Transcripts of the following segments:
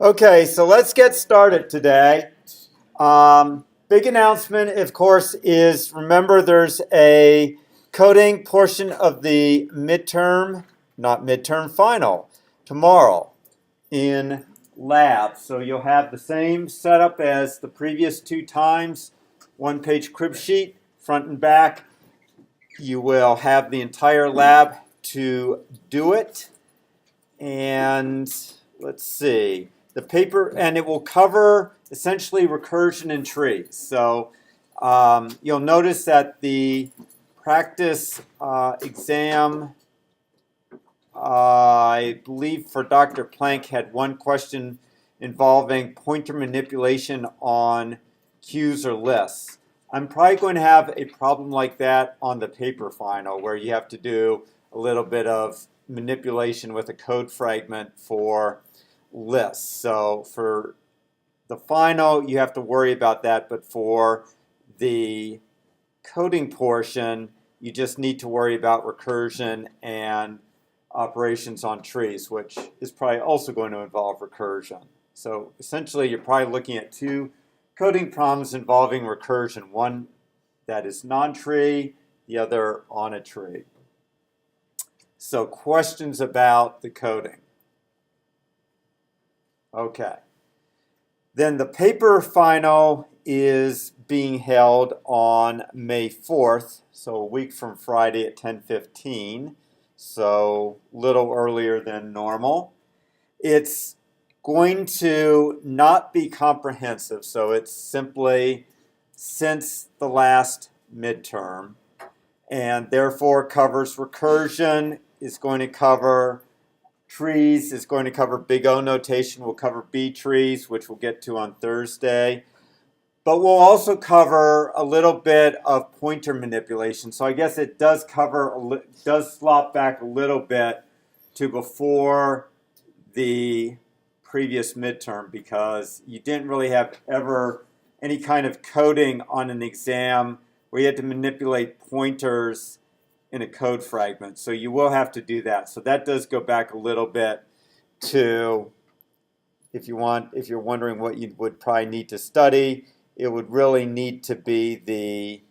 Okay, so let's get started today. Big announcement, of course, is remember there's a coding portion of the midterm, not midterm, final, tomorrow in lab. So you'll have the same setup as the previous two times, one-page crib sheet, front and back. You will have the entire lab to do it. And let's see, the paper, and it will cover essentially recursion and trees. So you'll notice that the practice exam, I believe for Dr. Plank, had one question involving pointer manipulation on cues or lists. I'm probably going to have a problem like that on the paper final, where you have to do a little bit of manipulation with a code fragment for lists. So for the final, you have to worry about that, but for the coding portion, you just need to worry about recursion and operations on trees, which is probably also going to involve recursion. So essentially, you're probably looking at two coding problems involving recursion, one that is non-tree, the other on a tree. So questions about the coding. Okay. Then the paper final is being held on May 4th, so a week from Friday at 10:15, so a little earlier than normal. It's going to not be comprehensive, so it's simply since the last midterm, and therefore covers recursion, is going to cover trees, is going to cover BigO notation, we'll cover B trees, which we'll get to on Thursday. But we'll also cover a little bit of pointer manipulation. So I guess it does cover, does slop back a little bit to before the previous midterm, because you didn't really have ever any kind of coding on an exam where you had to manipulate pointers in a code fragment. So you will have to do that. So that does go back a little bit to, if you're wondering what you would probably need to study, it would really need to be the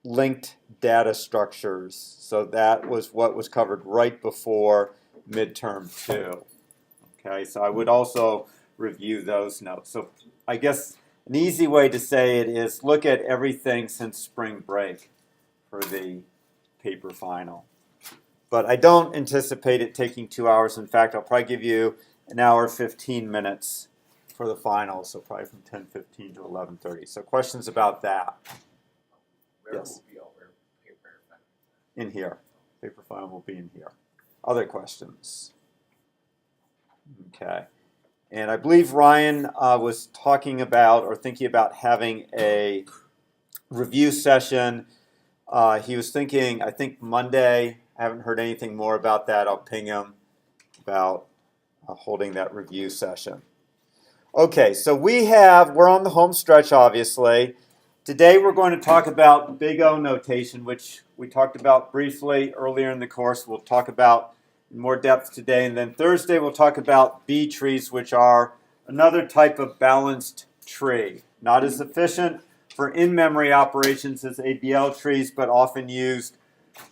linked data structures. So that was what was covered right before midterm 2. Okay, so I would also review those notes. So I guess an easy way to say it is look at everything since spring break for the paper final. But I don't anticipate it taking 2 hours. In fact, I'll probably give you an hour 15 minutes for the final, so probably from 10:15 to 11:30. So questions about that? Where Yes. will be all our paper final? In here. Paper final will be in here. Other questions? Okay. And I believe Ryan was talking about or thinking about having a review session. He was thinking, I think Monday. I haven't heard anything more about that. I'll ping him about holding that review session. Okay, so we're on the home stretch, obviously. Today we're going to talk about BigO notation, which we talked about briefly earlier in the course. We'll talk about in more depth today. And then Thursday we'll talk about B trees, which are another type of balanced tree. Not as efficient for in-memory operations as ABL trees, but often used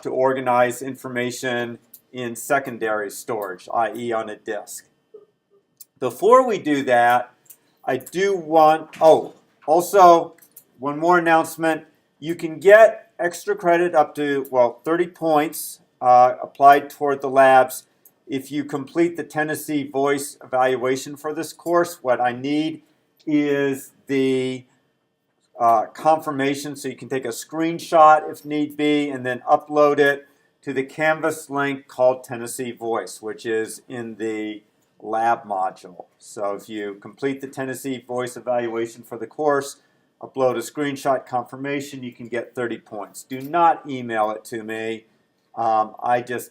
to organize information in secondary storage, i.e. on a disk. Before we do that, I do want, also one more announcement. You can get extra credit up to, 30 points applied toward the labs if you complete the Tennessee voice evaluation for this course. What I need is the confirmation, so you can take a screenshot if need be and then upload it to the Canvas link called Tennessee Voice, which is in the lab module. So if you complete the Tennessee voice evaluation for the course, upload a screenshot confirmation, you can get 30 points. Do not email it to me. I just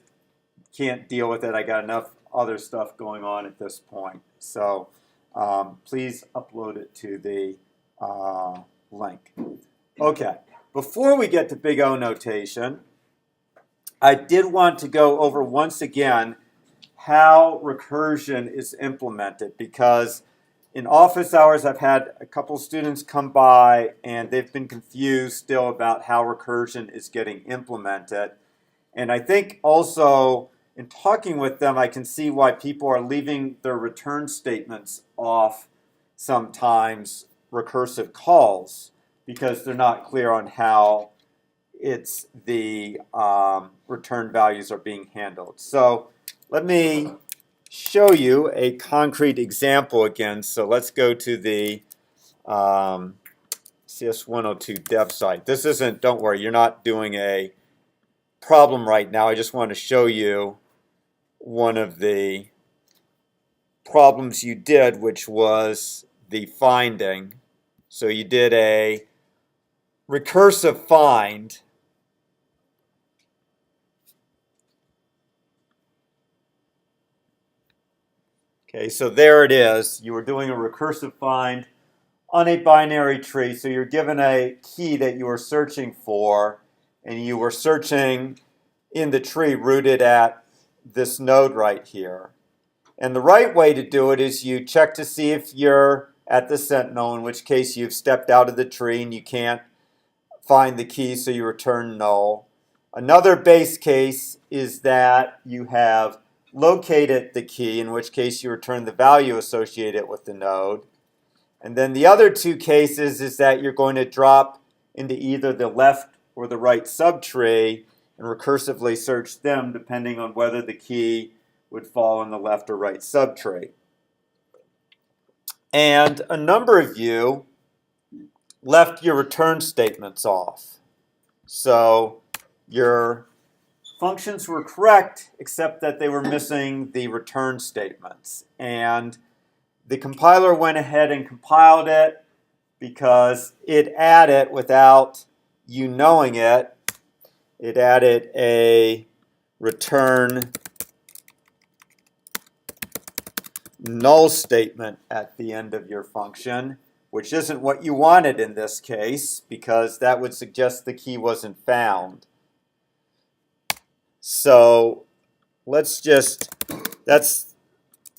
can't deal with it. I got enough other stuff going on at this point. So please upload it to the link. Okay, before we get to BigO notation, I did want to go over once again how recursion is implemented, because in office hours I've had a couple students come by and they've been confused still about how recursion is getting implemented. And I think also in talking with them, I can see why people are leaving their return statements off sometimes recursive calls, because they're not clear on how it's the return values are being handled. So let me show you a concrete example again. So let's go to the CS102 dev site. This isn't, don't worry, you're not doing a problem right now. I just want to show you one of the problems you did, which was the finding. So you did a recursive find. Okay, so there it is. You were doing a recursive find on a binary tree. So you're given a key that you were searching for, and you were searching in the tree rooted at this node right here. And the right way to do it is you check to see if you're at the sentinel, in which case you've stepped out of the tree and you can't find the key, so you return null. Another base case is that you have located the key, in which case you return the value associated with the node. And then the other two cases is that you're going to drop into either the left or the right subtree and recursively search them depending on whether the key would fall in the left or right subtree. And a number of you left your return statements off. So your functions were correct, except that they were missing the return statements. And the compiler went ahead and compiled it because it added, without you knowing it, it added a return null statement at the end of your function, which isn't what you wanted in this case, because that would suggest the key wasn't found. So let's just, that's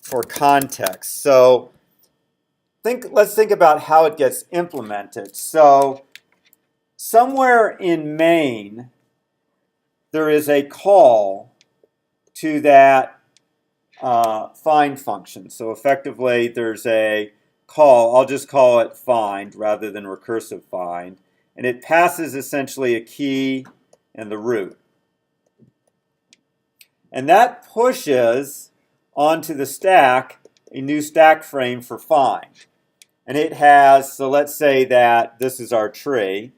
for context. So let's think about how it gets implemented. So somewhere in main, there is a call to that find function. So effectively, there's a call. I'll just call it find rather than recursive find. And it passes essentially a key and the root. And that pushes onto the stack a new stack frame for find. And it has, so let's say that this is our tree.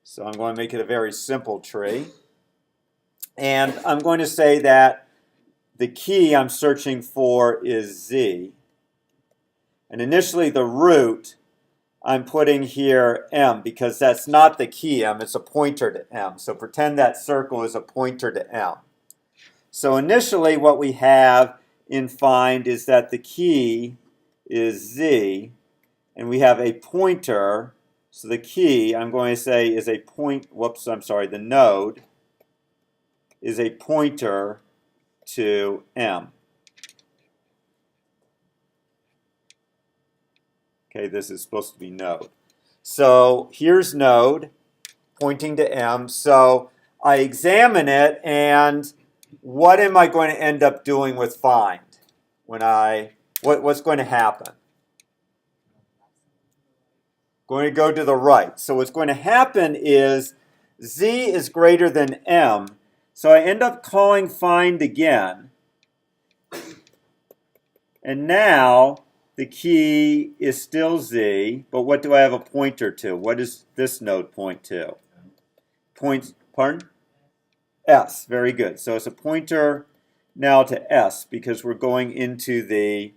So I'm going to make it a very simple tree. And I'm going to say that the key I'm searching for is Z. And initially the root, I'm putting here M, because that's not the key M, it's a pointer to M. So pretend that circle is a pointer to M. So initially what we have in find is that the key is Z, and we have a pointer. So the key, I'm going to say, is a the node is a pointer to M. Okay, this is supposed to be node. So here's node pointing to M. So I examine it, and what am I going to end up doing with find? What's going to happen? Going to go to the right. So what's going to happen is Z is greater than M. So I end up calling find again. And now the key is still Z, but what do I have a pointer to? What does this node point to? Pardon? S, very good. So it's a pointer now to S because we're going into the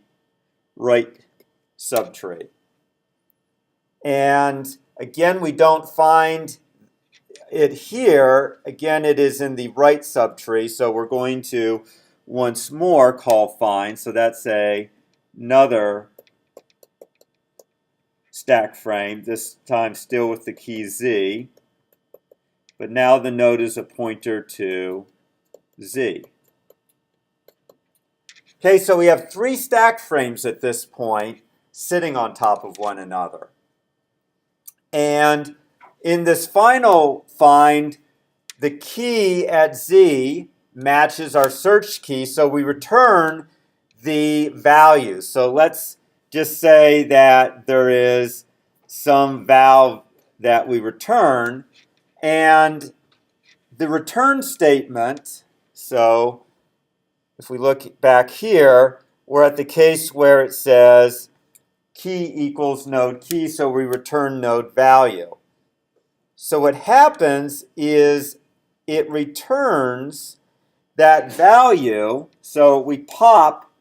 right subtree. And again, we don't find it here. Again, it is in the right subtree, so we're going to once more call find. So that's another stack frame, this time still with the key Z. But now the node is a pointer to Z. Okay, so we have 3 stack frames at this point sitting on top of one another. And in this final find, the key at Z matches our search key, so we return the value. So let's just say that there is some val that we return, and the return statement, so if we look back here, we're at the case where it says key equals node key, so we return node value. So what happens is it returns that value, so we pop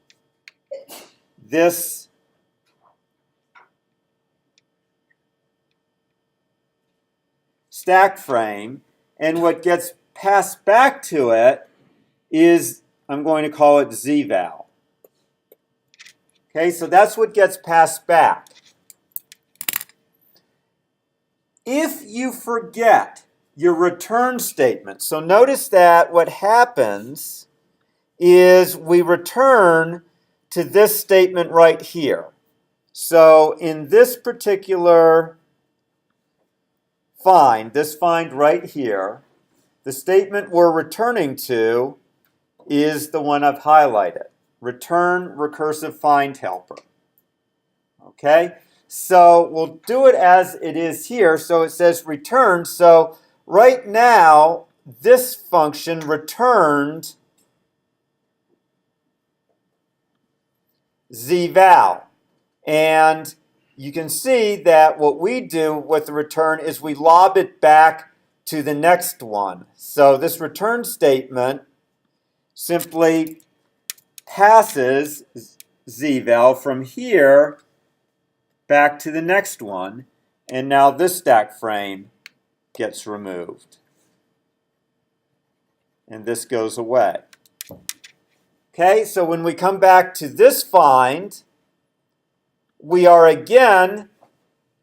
this stack frame, and what gets passed back to it is, I'm going to call it zval. Okay, so that's what gets passed back. If you forget your return statement, so notice that what happens is we return to this statement right here. So in this particular find, this find right here, the statement we're returning to is the one I've highlighted. Return recursive find helper. Okay? So we'll do it as it is here. So it says return. So right now, this function returned zval. And you can see that what we do with the return is we lob it back to the next one. So this return statement simply passes zval from here back to the next one, and now this stack frame gets removed. And this goes away. Okay, so when we come back to this find, we are again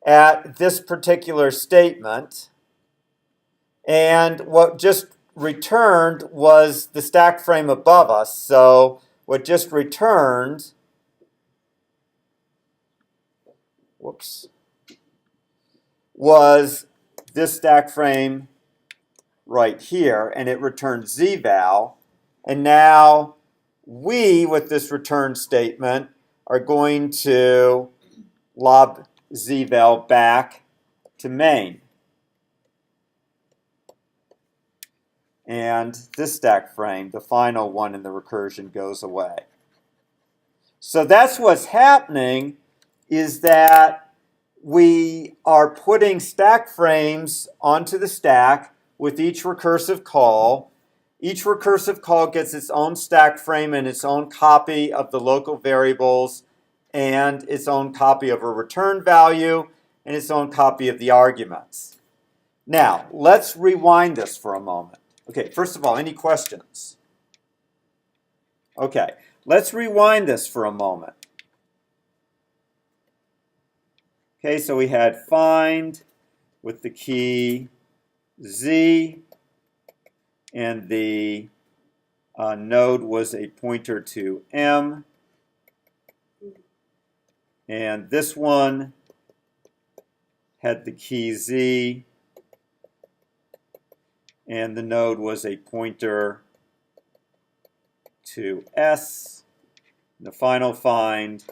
at this particular statement, and what just returned was the stack frame above us. So what just returned, was this stack frame right here, and it returned zval. And now we, with this return statement, are going to lob zval back to main. And this stack frame, the final one in the recursion, goes away. So that's what's happening, is that we are putting stack frames onto the stack with each recursive call. Each recursive call gets its own stack frame and its own copy of the local variables and its own copy of a return value and its own copy of the arguments. Now, let's rewind this for a moment. Okay, first of all, any questions? Okay, let's rewind this for a moment. Okay, so we had find with the key Z, and the node was a pointer to M. And this one had the key Z, and the node was a pointer to S. And the final find,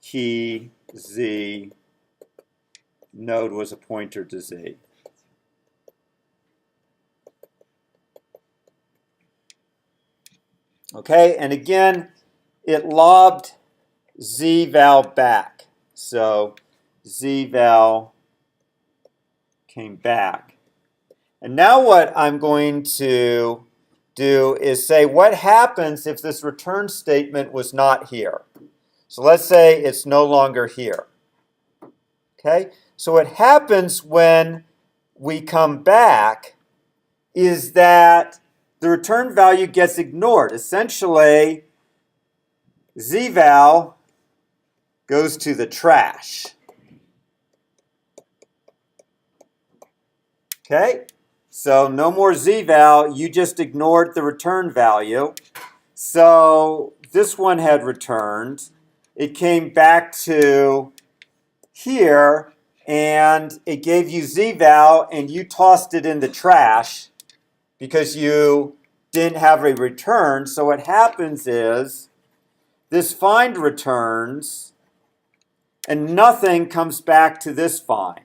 key Z, node was a pointer to Z. Okay, and again, it lobbed zval back. So zval came back. And now what I'm going to do is say what happens if this return statement was not here. So let's say it's no longer here. Okay, so what happens when we come back is that the return value gets ignored. Essentially, zval goes to the trash. Okay, so no more zval, you just ignored the return value. So this one had returned. It came back to here, and it gave you zval, and you tossed it in the trash because you didn't have a return. So what happens is this find returns, and nothing comes back to this find.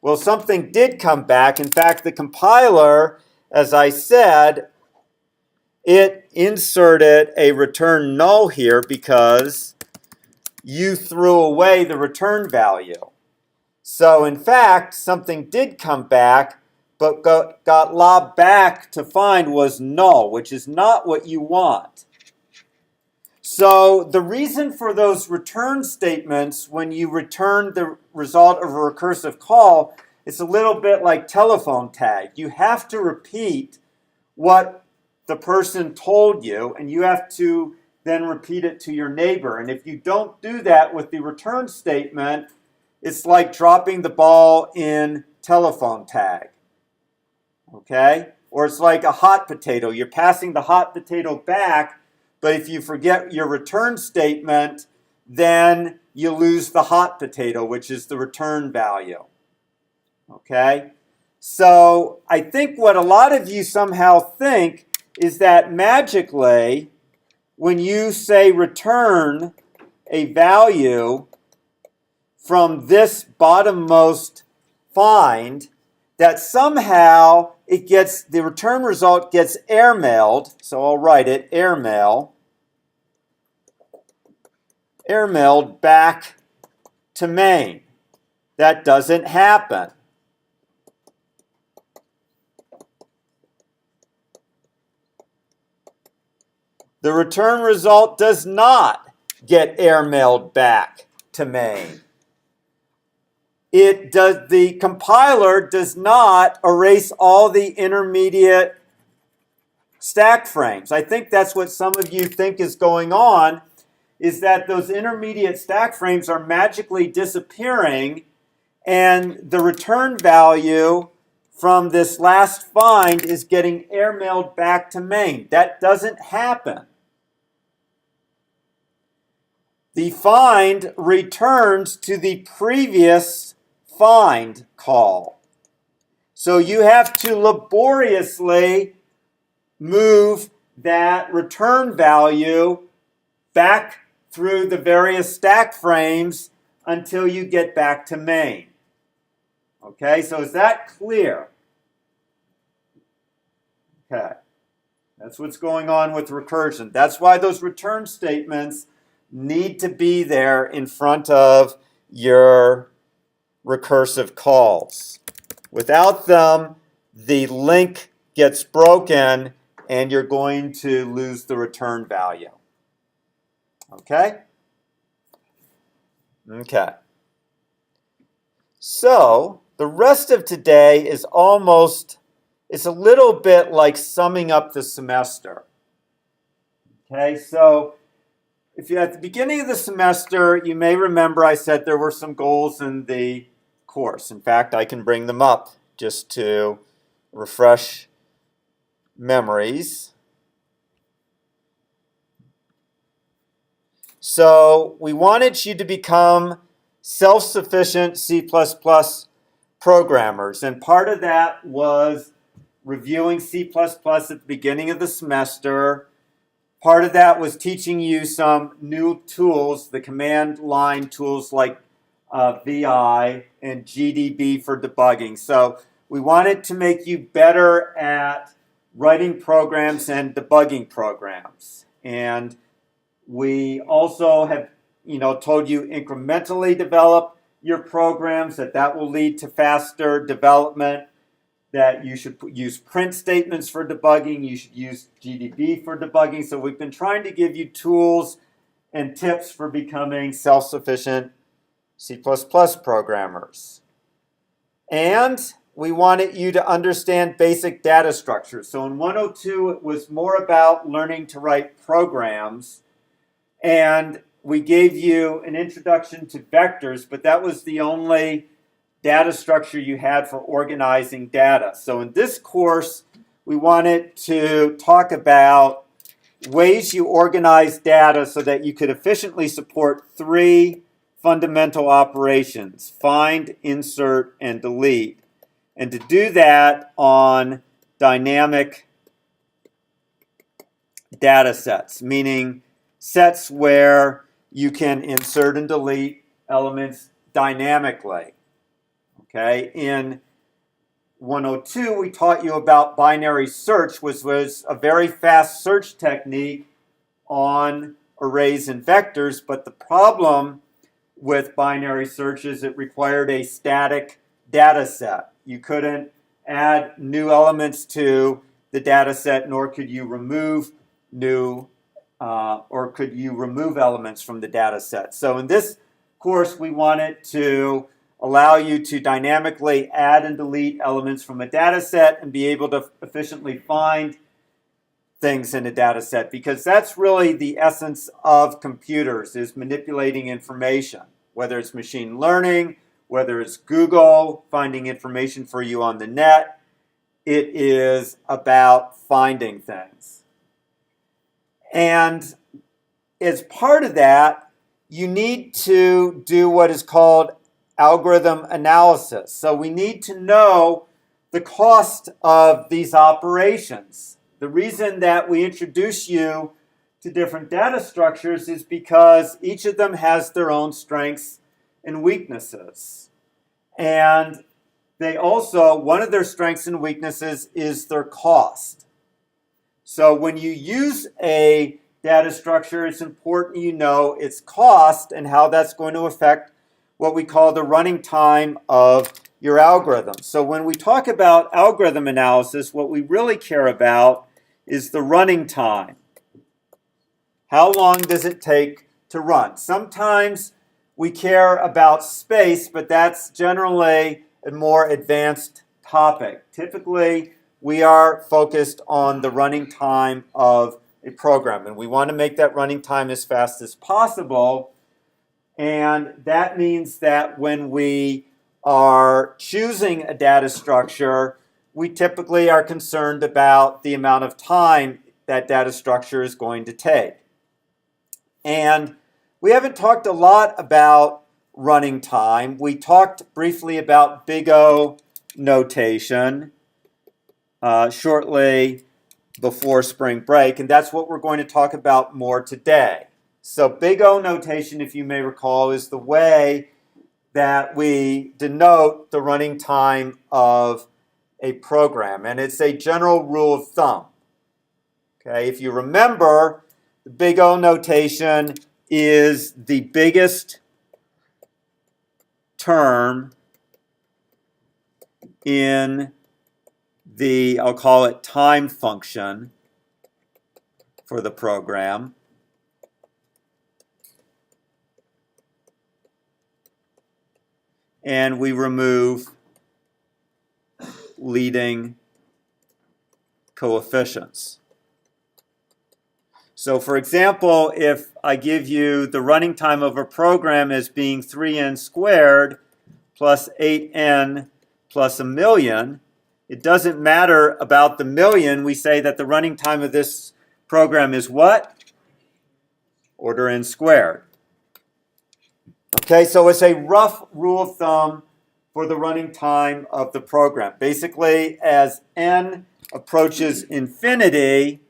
Well, something did come back. In fact, the compiler, as I said, it inserted a return null here because you threw away the return value. So in fact, something did come back, but got lobbed back to find was null, which is not what you want. So the reason for those return statements when you return the result of a recursive call, it's a little bit like telephone tag. You have to repeat what the person told you, and you have to then repeat it to your neighbor. And if you don't do that with the return statement, it's like dropping the ball in telephone tag. Okay? Or it's like a hot potato. You're passing the hot potato back, but if you forget your return statement, then you lose the hot potato, which is the return value. Okay? So I think what a lot of you somehow think is that magically, when you say return a value from this bottommost find, that somehow it gets, the return result gets airmailed. So I'll write it, airmailed back to main. That doesn't happen. The return result does not get airmailed back to main. It does, the compiler does not erase all the intermediate stack frames. I think that's what some of you think is going on, is that those intermediate stack frames are magically disappearing, and the return value from this last find is getting airmailed back to main. That doesn't happen. The find returns to the previous find call. So you have to laboriously move that return value back through the various stack frames until you get back to main. Okay, so is that clear? Okay, that's what's going on with recursion. That's why those return statements need to be there in front of your recursive calls. Without them, the link gets broken and you're going to lose the return value. Okay? Okay. So, the rest of today is almost, it's a little bit like summing up the semester. Okay, so if you're at the beginning of the semester, you may remember I said there were some goals in the course. In fact, I can bring them up just to refresh memories. So we wanted you to become self-sufficient C++ programmers, and part of that was reviewing C++ at the beginning of the semester. Part of that was teaching you some new tools, the command line tools like VI and GDB for debugging. So we wanted to make you better at writing programs and debugging programs. And we also have, told you incrementally develop your programs, that will lead to faster development, that you should use print statements for debugging, you should use GDB for debugging. So we've been trying to give you tools and tips for becoming self-sufficient C++ programmers. And we wanted you to understand basic data structures. So in 102, it was more about learning to write programs. And we gave you an introduction to vectors, but that was the only data structure you had for organizing data. So in this course, we wanted to talk about ways you organize data so that you could efficiently support three fundamental operations: find, insert, and delete. And to do that on dynamic data sets, meaning sets where you can insert and delete elements dynamically. Okay, in 102, we taught you about binary search, which was a very fast search technique on arrays and vectors, but the problem with binary search is it required a static data set. You couldn't add new elements to the data set, nor could you remove elements from the data set. So in this course, we wanted to allow you to dynamically add and delete elements from a data set and be able to efficiently find things in a data set, because that's really the essence of computers, is manipulating information, whether it's machine learning, whether it's Google finding information for you on the net. It is about finding things. And as part of that, you need to do what is called algorithm analysis. So we need to know the cost of these operations. The reason that we introduce you to different data structures is because each of them has their own strengths and weaknesses. And they also, one of their strengths and weaknesses is their cost. So when you use a data structure, it's important you know its cost and how that's going to affect what we call the running time of your algorithm. So when we talk about algorithm analysis, what we really care about is the running time. How long does it take to run? Sometimes we care about space, but that's generally a more advanced topic. Typically, we are focused on the running time of a program, and we want to make that running time as fast as possible. And that means that when we are choosing a data structure, we typically are concerned about the amount of time that data structure is going to take. And we haven't talked a lot about running time. We talked briefly about BigO notation shortly before spring break, and that's what we're going to talk about more today. So BigO notation, if you may recall, is the way that we denote the running time of a program, and it's a general rule of thumb. Okay, if you remember, the BigO notation is the biggest term in the, I'll call it, time function for the program. And we remove leading coefficients. So for example, if I give you the running time of a program as being 3n squared plus 8n plus a million, it doesn't matter about the million. We say that the running time of this program is what? Order n squared. Okay, so it's a rough rule of thumb for the running time of the program. Basically, as n approaches infinity,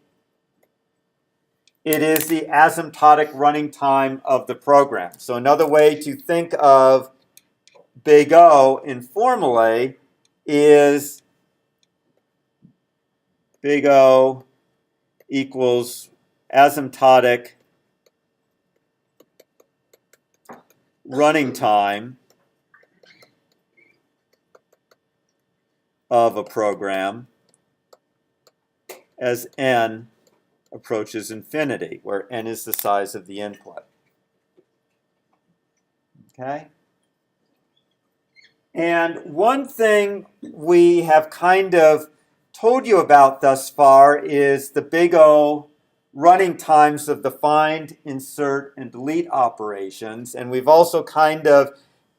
it is the asymptotic running time of the program. So another way to think of BigO informally is BigO equals asymptotic running time of a program as n approaches infinity, where n is the size of the input. Okay? And one thing we have kind of told you about thus far is the BigO running times of the find, insert, and delete operations. And we've also kind of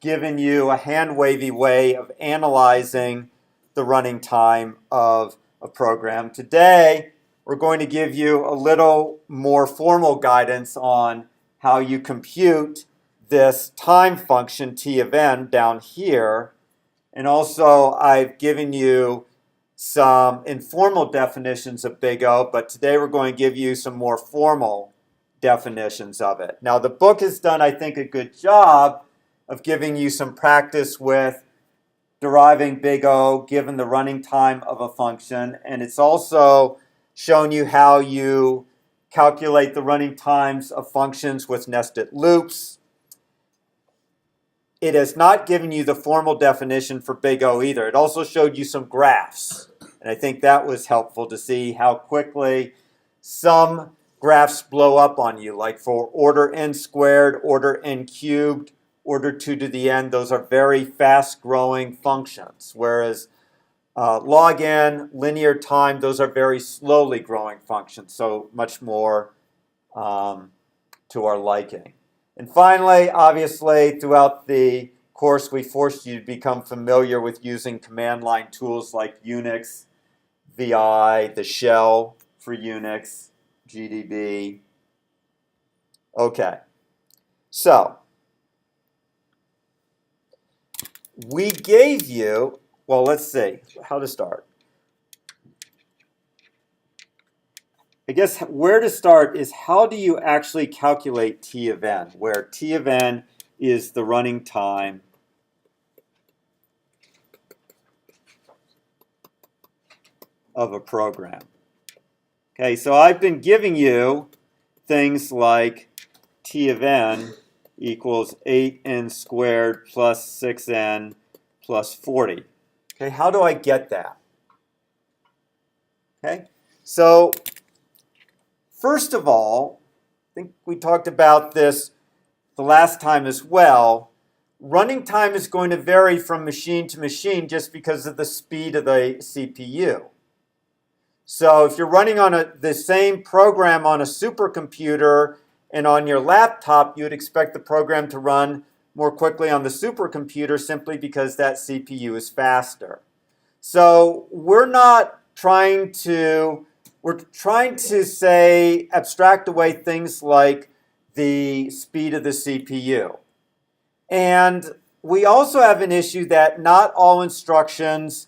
given you a hand-wavy way of analyzing the running time of a program. Today, we're going to give you a little more formal guidance on how you compute this time function t of n down here. And also, I've given you some informal definitions of BigO, but today we're going to give you some more formal definitions of it. Now, the book has done, I think, a good job of giving you some practice with deriving BigO given the running time of a function, and it's also shown you how you calculate the running times of functions with nested loops. It has not given you the formal definition for BigO either. It also showed you some graphs, and I think that was helpful to see how quickly some graphs blow up on you, like for order n squared, order n cubed, order 2 to the n. Those are very fast-growing functions, whereas log n, linear time, those are very slowly growing functions, so much more to our liking. And finally, obviously, throughout the course, we forced you to become familiar with using command line tools like Unix, VI, the shell for Unix, GDB. Okay, so we gave you, well, let's see how to start. I guess where to start is how do you actually calculate t of n, where t of n is the running time of a program. Okay, so I've been giving you things like t of n equals 8n squared plus 6n plus 40. Okay, how do I get that? Okay, so first of all, I think we talked about this the last time as well. Running time is going to vary from machine to machine just because of the speed of the CPU. So if you're running on the same program on a supercomputer and on your laptop, you'd expect the program to run more quickly on the supercomputer simply because that CPU is faster. So we're trying to say, abstract away things like the speed of the CPU. And we also have an issue that not all instructions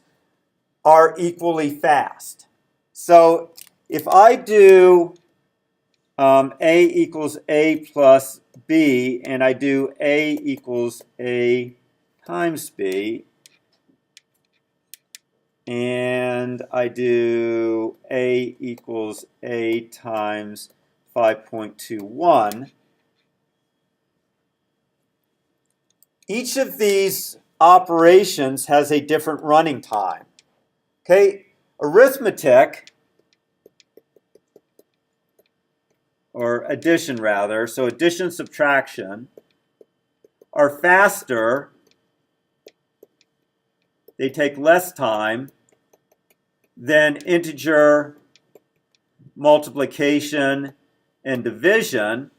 are equally fast. So if I do A equals A plus B, and I do A equals A times B, and I do A equals A times 5.21, each of these operations has a different running time. Okay, arithmetic, or addition rather, so addition, subtraction, are faster. They take less time than integer multiplication and division,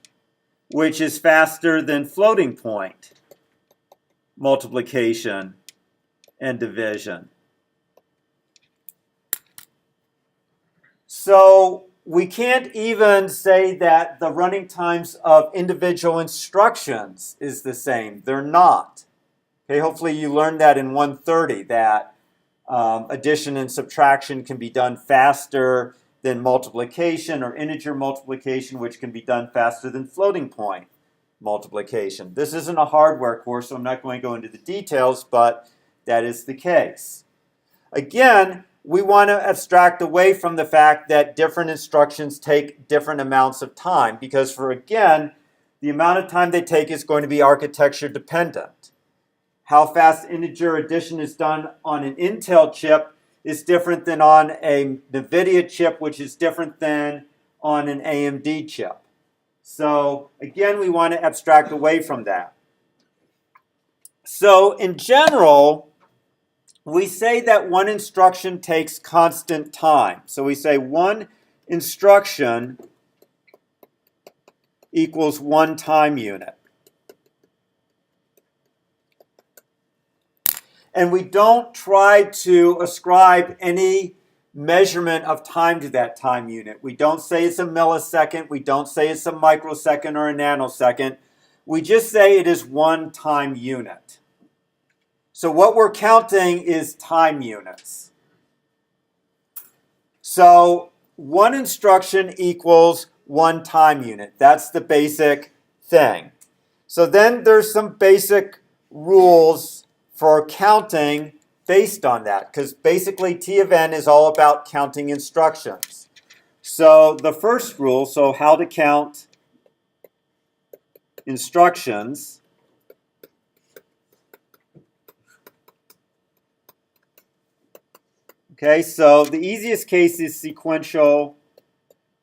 which is faster than floating point multiplication and division. So we can't even say that the running times of individual instructions is the same. They're not. Okay, hopefully you learned that in 130, that addition and subtraction can be done faster than multiplication, or integer multiplication, which can be done faster than floating point multiplication. This isn't a hardware course, so I'm not going to go into the details, but that is the case. Again, we want to abstract away from the fact that different instructions take different amounts of time, because the amount of time they take is going to be architecture dependent. How fast integer addition is done on an Intel chip is different than on a NVIDIA chip, which is different than on an AMD chip. So again, we want to abstract away from that. So in general, we say that one instruction takes constant time. So we say one instruction equals one time unit. And we don't try to ascribe any measurement of time to that time unit. We don't say it's a millisecond. We don't say it's a microsecond or a nanosecond. We just say it is one time unit. So what we're counting is time units. So one instruction equals one time unit. That's the basic thing. So then there's some basic rules for counting based on that, because basically T of n is all about counting instructions. So the first rule, so how to count instructions. Okay, so the easiest case is sequential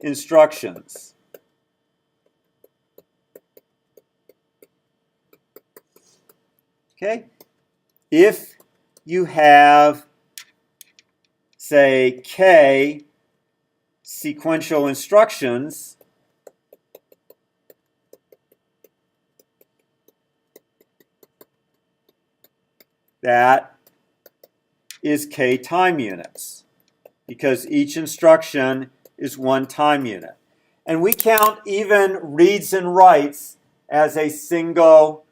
instructions. Okay, if you have, say, k sequential instructions, that is k time units, because each instruction is one time unit. And we count even reads and writes as a single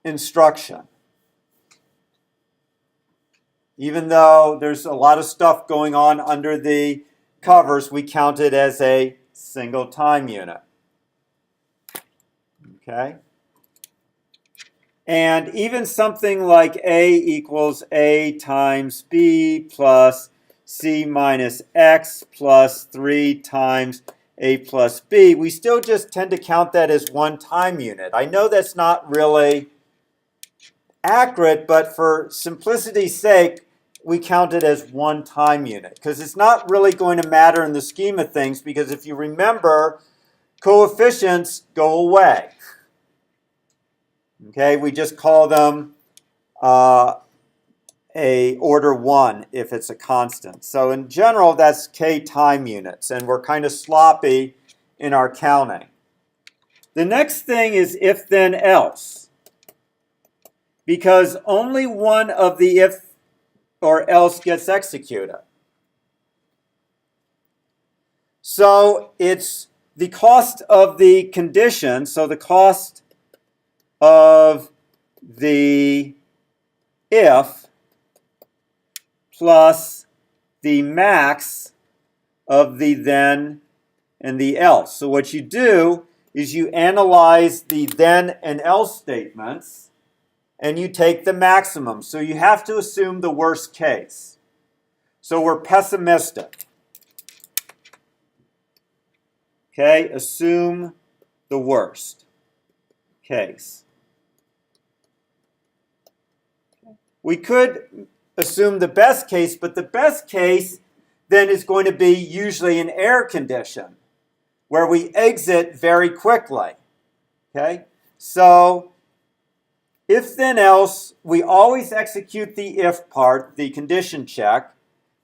instruction. Even though there's a lot of stuff going on under the covers, we count it as a single time unit. Okay? And even something like A equals A times B plus C minus X plus 3 times A plus B, we still just tend to count that as one time unit. I know that's not really accurate, but for simplicity's sake, we count it as one time unit, because it's not really going to matter in the scheme of things, because if you remember, coefficients go away. Okay, we just call them a order 1 if it's a constant. So in general, that's k time units, and we're kind of sloppy in our counting. The next thing is if then else, because only one of the if or else gets executed. So it's the cost of the condition, so the cost of the if plus the max of the then and the else. So what you do is you analyze the then and else statements and you take the maximum. So you have to assume the worst case. So we're pessimistic. Okay, assume the worst case. We could assume the best case, but the best case then is going to be usually an error condition where we exit very quickly. Okay, so if then else, we always execute the if part, the condition check,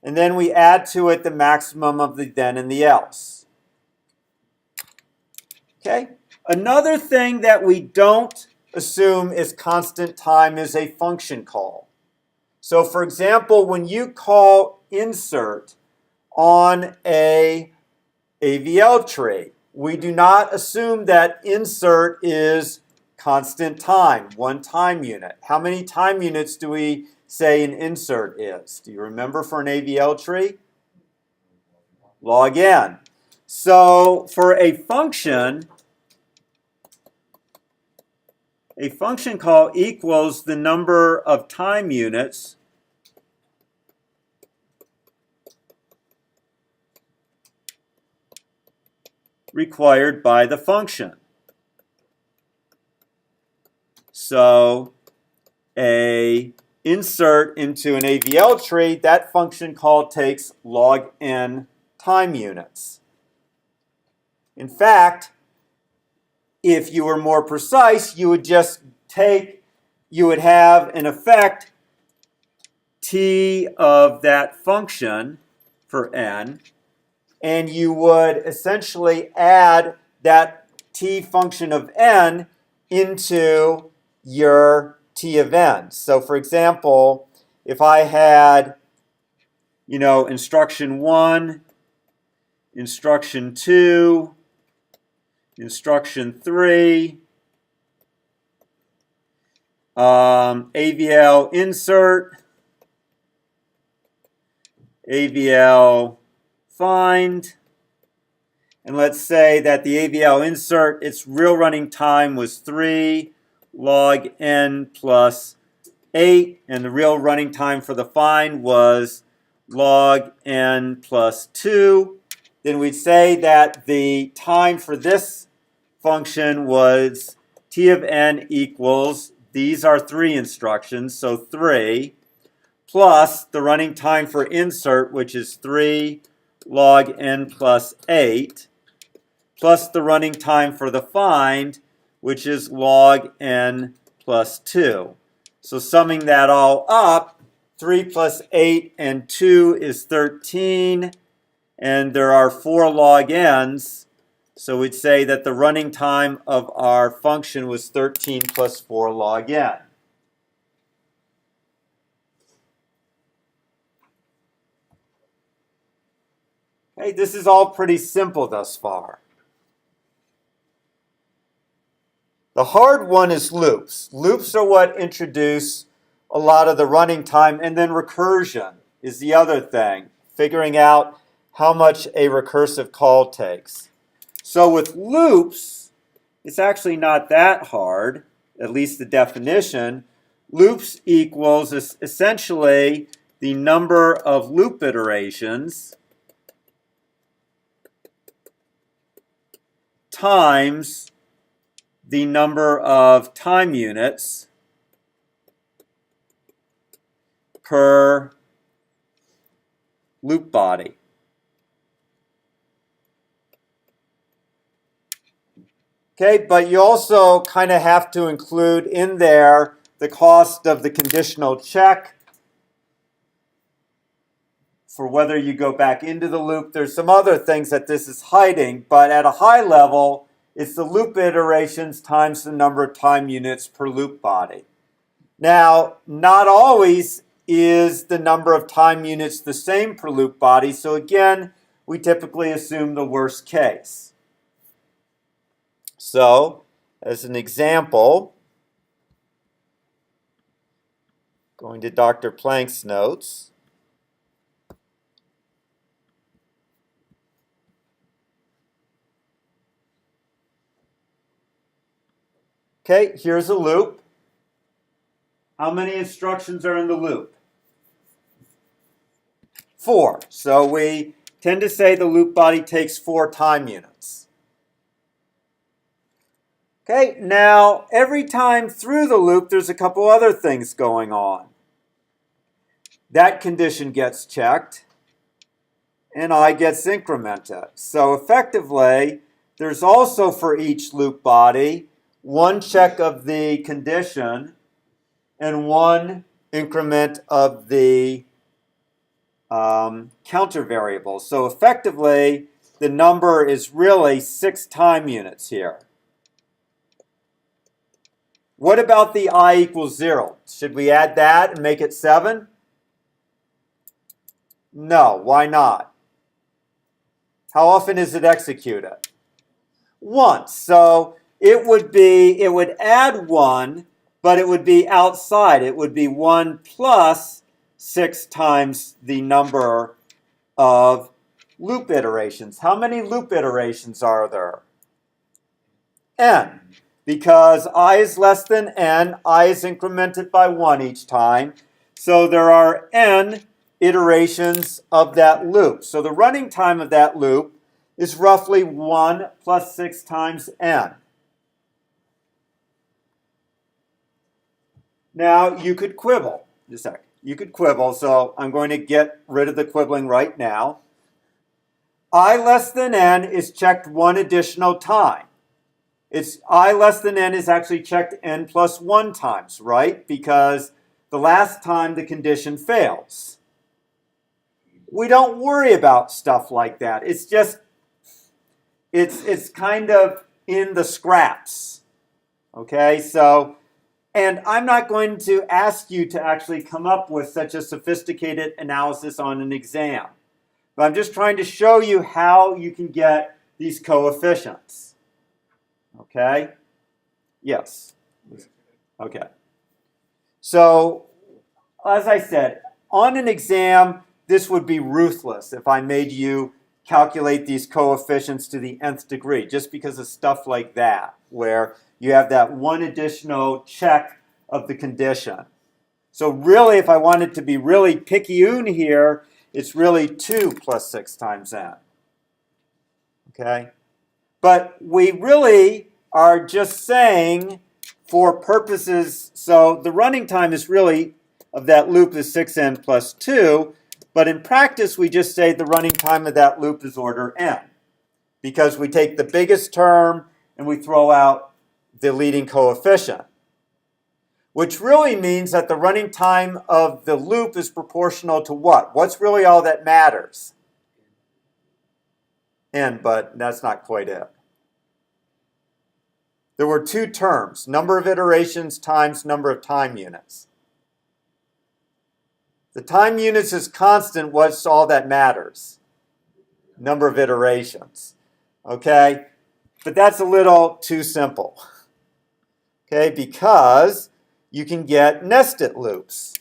and then we add to it the maximum of the then and the else. Okay? Another thing that we don't assume is constant time is a function call. So for example, when you call insert on a AVL tree, we do not assume that insert is constant time, one time unit. How many time units do we say an insert is? Do you remember for an AVL tree? Log n. So for a function call equals the number of time units required by the function. So a insert into an AVL tree, that function call takes log n time units. In fact, if you were more precise, you would just take you would have, in effect, t of that function for n, and you would essentially add that t function of n into your t of n. So for example, if I had, instruction 1, instruction 2, instruction 3, AVL insert, AVL find, and let's say that the AVL insert, its real running time was 3 log n plus 8, and the real running time for the find was log n plus 2. Then we'd say that the time for this function was t of n equals, these are 3 instructions, so 3, plus the running time for insert, which is 3 log n plus 8, plus the running time for the find, which is log n plus 2. So summing that all up, 3 plus 8 and 2 is 13, and there are 4 log n's. So we'd say that the running time of our function was 13 plus 4 log n. Okay, this is all pretty simple thus far. The hard one is loops. Loops are what introduce a lot of the running time, and then recursion is the other thing, figuring out how much a recursive call takes. So with loops, it's actually not that hard, at least the definition. Loops equals essentially the number of loop iterations times the number of time units per loop body. Okay, but you also kind of have to include in there the cost of the conditional check for whether you go back into the loop. There's some other things that this is hiding, but at a high level, it's the loop iterations times the number of time units per loop body. Now, not always is the number of time units the same per loop body, so again, we typically assume the worst case. So, as an example, going to Dr. Planck's notes, okay, here's a loop. How many instructions are in the loop? 4. So we tend to say the loop body takes 4 time units. Okay, now every time through the loop, there's a couple other things going on. That condition gets checked, and I gets incremented. So effectively, there's also for each loop body, 1 check of the condition and 1 increment of the counter variable. So effectively, the number is really 6 time units here. What about the I equals 0? Should we add that and make it 7? No, why not? How often is it executed? Once. So it would add 1, but it would be outside. It would be 1 plus 6 times the number of loop iterations. How many loop iterations are there? N. Because I is less than n, I is incremented by 1 each time. So there are n iterations of that loop. So the running time of that loop is roughly 1 plus 6 times n. Now, you could quibble. Just a sec. You could quibble, so I'm going to get rid of the quibbling right now. I less than n is checked 1 additional time. It's I less than n is actually checked n plus 1 times, right? Because the last time the condition fails. We don't worry about stuff like that. It's just, it's kind of in the scraps. Okay, so, and I'm not going to ask you to actually come up with such a sophisticated analysis on an exam. But I'm just trying to show you how you can get these coefficients. Okay? Yes. Okay. So, as I said, on an exam, this would be ruthless if I made you calculate these coefficients to the nth degree, just because of stuff like that, where you have that one additional check of the condition. So really, if I wanted to be really picayune here, it's really 2 plus 6 times n. Okay? But we really are just saying, for purposes, so the running time is really, of that loop is 6n plus 2, but in practice we just say the running time of that loop is order n, because we take the biggest term and we throw out the leading coefficient, which really means that the running time of the loop is proportional to what? What's really all that matters? N, but that's not quite it. There were two terms, number of iterations times number of time units. The time units is constant, what's all that matters? Number of iterations. Okay? But that's a little too simple. Okay, because you can get nested loops.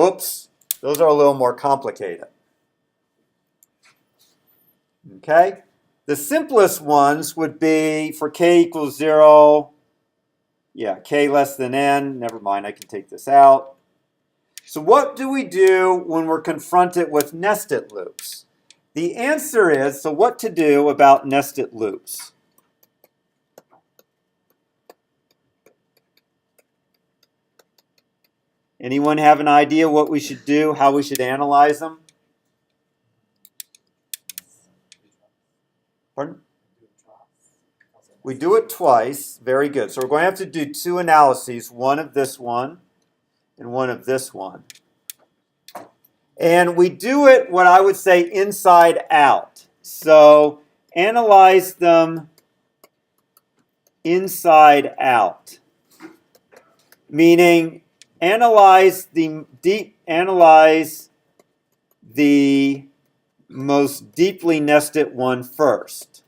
Oops, those are a little more complicated. Okay? The simplest ones would be for k equals 0, yeah, k less than n, never mind, I can take this out. So what do we do when we're confronted with nested loops? The answer is, so what to do about nested loops? Anyone have an idea what we should do, how we should analyze them? Pardon? We do it twice. Very good. So we're going to have to do two analyses, one of this one and one of this one. And we do it, what I would say, inside out. So analyze them inside out, meaning analyze the most deeply nested one first.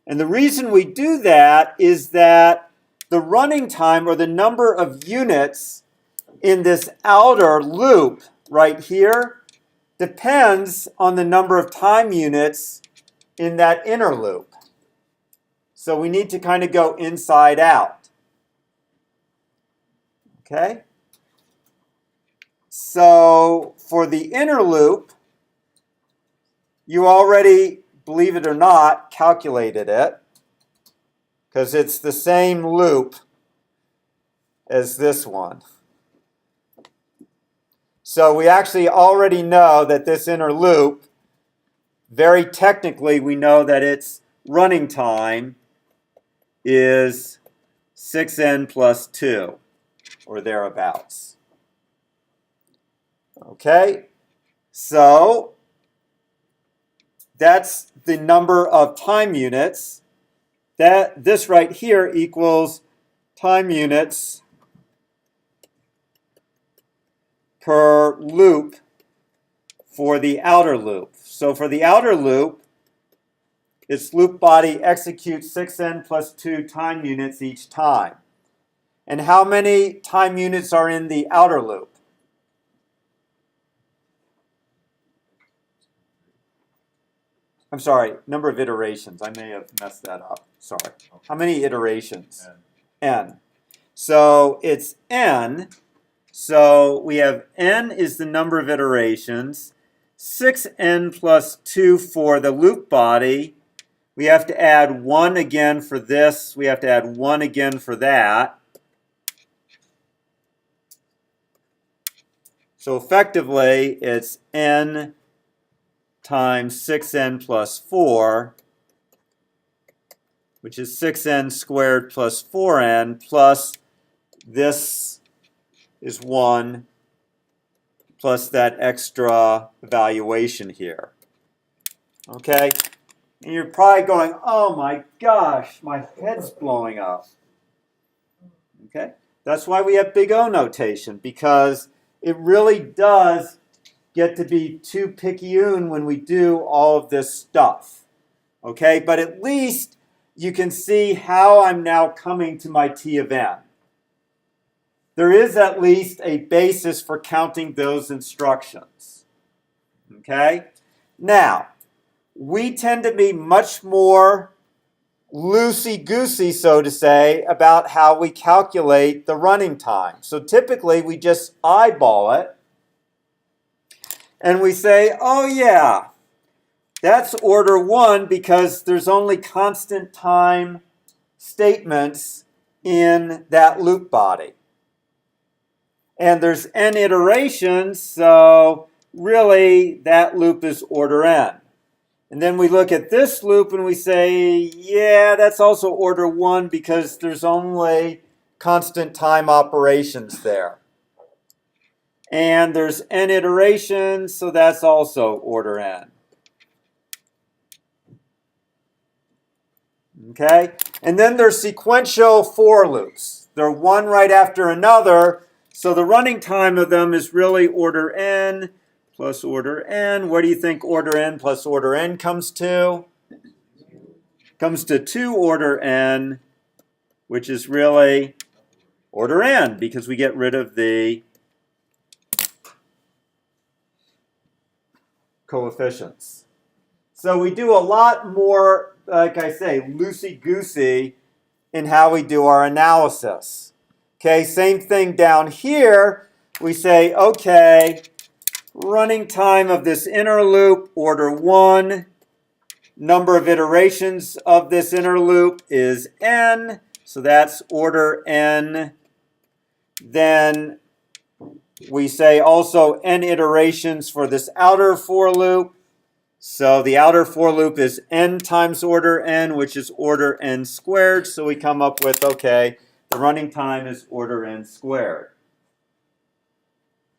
And the reason we do that is that the running time, or the number of units in this outer loop right here, depends on the number of time units in that inner loop. So we need to kind of go inside out. Okay? So for the inner loop, you already, believe it or not, calculated it, because it's the same loop as this one. So we actually already know that this inner loop, very technically, we know that its running time is 6n plus 2, or thereabouts. Okay, so that's the number of time units. This right here equals time units per loop for the outer loop. So for the outer loop, its loop body executes 6n plus 2 time units each time. And how many time units are in the outer loop? I'm sorry, number of iterations. I may have messed that up. Sorry. How many iterations? N. So it's n. So we have n is the number of iterations. 6n plus 2 for the loop body. We have to add 1 again for this. We have to add 1 again for that. So effectively, it's n times 6n plus 4, which is 6n squared plus 4n, plus this is 1, plus that extra evaluation here. Okay? And you're probably going, oh my gosh, my head's blowing up. Okay? That's why we have big O notation, because it really does get to be too picayune when we do all of this stuff. Okay? But at least you can see how I'm now coming to my T of n. There is at least a basis for counting those instructions. Okay? Now, we tend to be much more loosey-goosey, so to say, about how we calculate the running time. So typically, we just eyeball it, and we say, oh yeah, that's order 1 because there's only constant time statements in that loop body. And there's n iterations, so really that loop is order n. And then we look at this loop and we say, yeah, that's also order 1 because there's only constant time operations there. And there's n iterations, so that's also order n. Okay? And then there's sequential for loops. They're one right after another, so the running time of them is really order n plus order n. What do you think order n plus order n comes to? Comes to 2 order n, which is really order n, because we get rid of the coefficients. So we do a lot more, like I say, loosey-goosey in how we do our analysis. Okay, same thing down here. We say, okay, running time of this inner loop, order 1. Number of iterations of this inner loop is n, so that's order n. Then we say also n iterations for this outer for loop. So the outer for loop is n times order n, which is order n squared. So we come up with, okay, the running time is order n squared.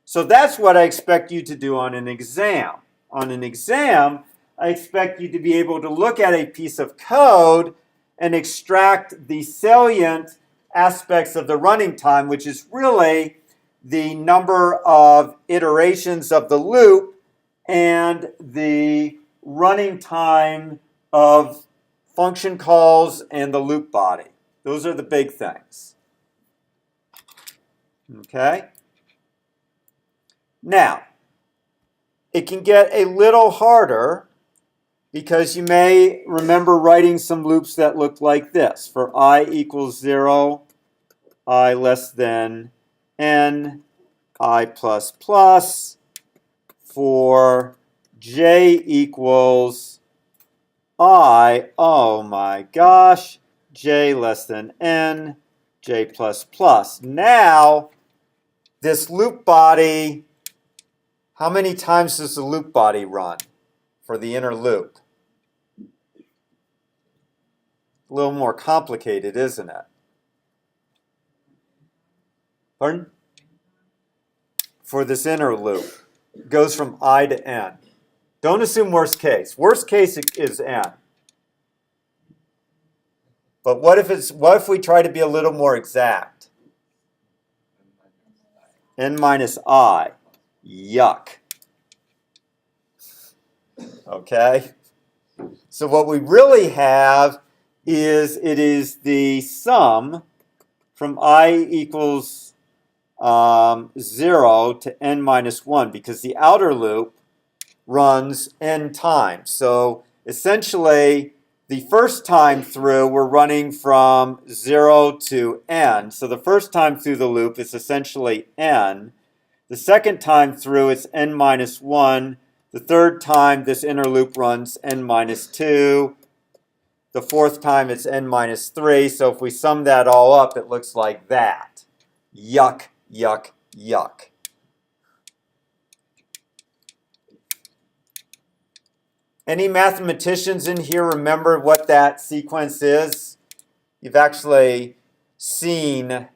So that's what I expect you to do on an exam. On an exam, I expect you to be able to look at a piece of code and extract the salient aspects of the running time, which is really the number of iterations of the loop and the running time of function calls and the loop body. Those are the big things. Okay? Now, it can get a little harder because you may remember writing some loops that look like this. For I equals 0, I less than n, I plus plus. For j equals I, oh my gosh, j less than n, j plus plus. Now, this loop body, how many times does the loop body run for the inner loop? A little more complicated, isn't it? Pardon? For this inner loop, it goes from I to n. Don't assume worst case. Worst case is n. But what if we try to be a little more exact? N minus I. Yuck. Okay? So what we really have is it is the sum from I equals 0 to n minus 1, because the outer loop runs n times. So essentially, the first time through, we're running from 0 to n. So the first time through the loop is essentially n. The second time through, it's n minus 1. The third time, this inner loop runs n minus 2. The fourth time, it's n minus 3. So if we sum that all up, it looks like that. Yuck, yuck, yuck. Any mathematicians in here remember what that sequence is? You've actually seen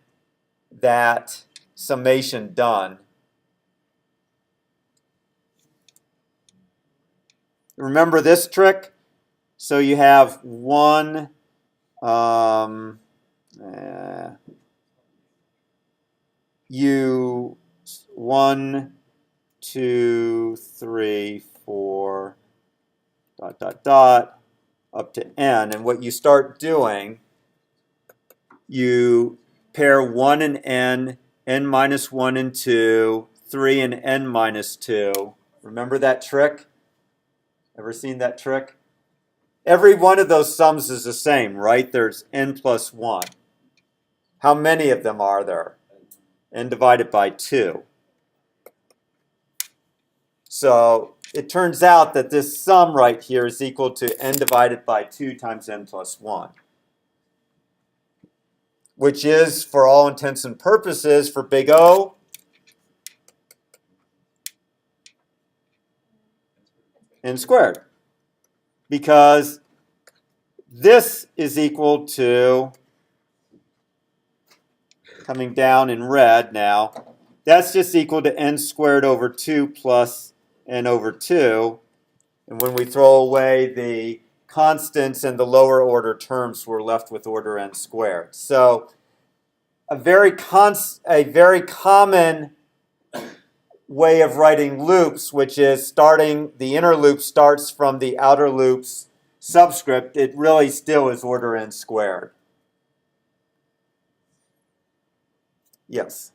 that summation done. Remember this trick? So you have one, you 1, 2, 3, 4, ... up to n. And what you start doing, you pair 1 and n minus 1 and 2, 3 and n minus 2. Remember that trick? Ever seen that trick? Every one of those sums is the same, right? There's n plus 1. How many of them are there? N divided by 2. So it turns out that this sum right here is equal to n divided by 2 times n plus 1, which is, for all intents and purposes, for big O, n squared. Because this is equal to, coming down in red now, that's just equal to n squared over 2 plus n over 2. And when we throw away the constants and the lower order terms, we're left with order n squared. So a very common way of writing loops, which is the inner loop starts from the outer loop's subscript, it really still is order n squared. Yes.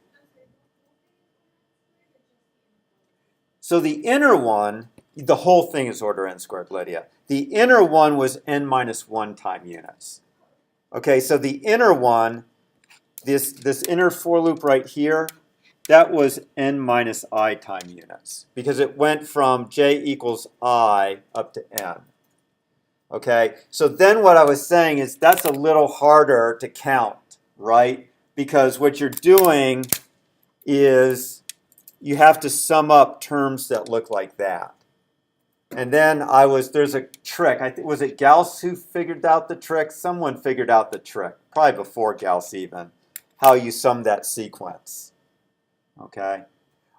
So the inner one, the whole thing is order n squared, Lydia. The inner one was n minus 1 time units. Okay, so the inner one, this inner for loop right here, that was n minus I time units because it went from j equals I up to n. Okay, so then what I was saying is that's a little harder to count, right? Because what you're doing is you have to sum up terms that look like that. And then there's a trick. Was it Gauss who figured out the trick? Someone figured out the trick, probably before Gauss even, how you sum that sequence. Okay.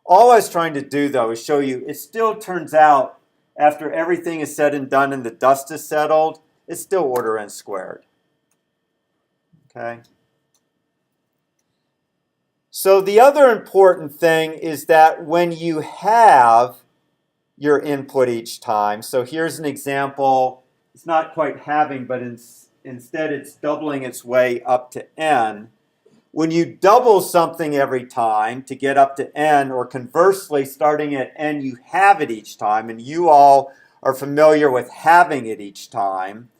All I was trying to do, though, is show you it still turns out, after everything is said and done and the dust is settled, it's still order n squared. Okay. So the other important thing is that when you have your input each time, so here's an example, it's not quite halving, but instead it's doubling its way up to n. When you double something every time to get up to n, or conversely, starting at n, you halve it each time, and you all are familiar with halving it each time,